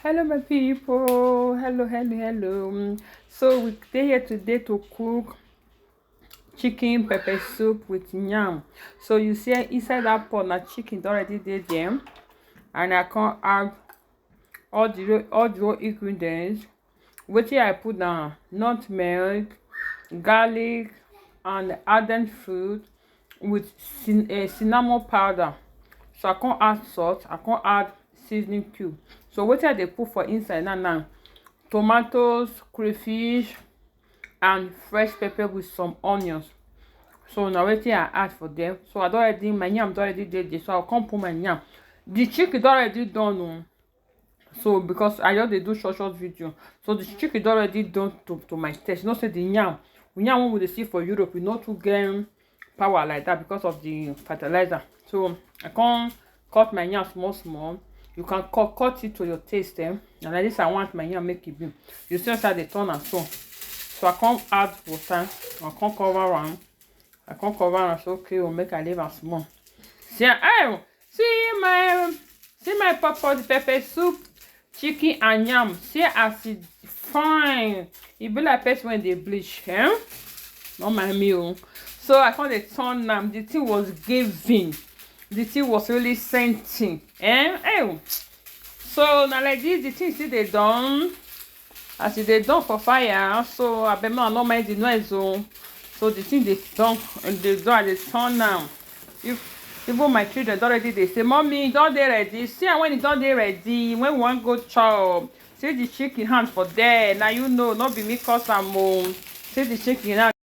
Hello, my people. Hello. So we stay here today to cook chicken pepper soup with yam. So you see inside that pot, na chicken already there, and I can add all the raw ingredients. Wetin I put down: nutmeg, garlic, and added fruit with cinnamon powder. So I can't add salt, I can't add seasoning cube. So wetin I dey put for inside now: tomatoes, crayfish, and fresh pepper with some onions. So na wetin I add for them. So I don already, my yam don already dey there, so I come put my yam. The chicken don already done o. So because I just dey do short video, so the chicken don already done to my taste. You know say the yam wey we dey see for Europe, e no too get power like that because of the fertilizer. So I come cut my yam small. You can cut it to your taste, and like this I want my yam make it be. You see how they turn am so I come add water. I come cover am. So okay, we'll make I leave am small. See my papa, the pepper soup, chicken and yam. See as it fine. E be like person when they bleach, not my meal. So I come dey turn am. The thing was giving. The thing was really scenting. So now like this, the thing still dey done. As they done for fire, so I bet I no mind the noise. So the thing they done, and they turn now. If even my children already they say, "Mommy, don't they ready?" See, and when it don't they ready, when we want go chop, see the chicken hand for there. Now you know, not be me cause I'm see the chicken now.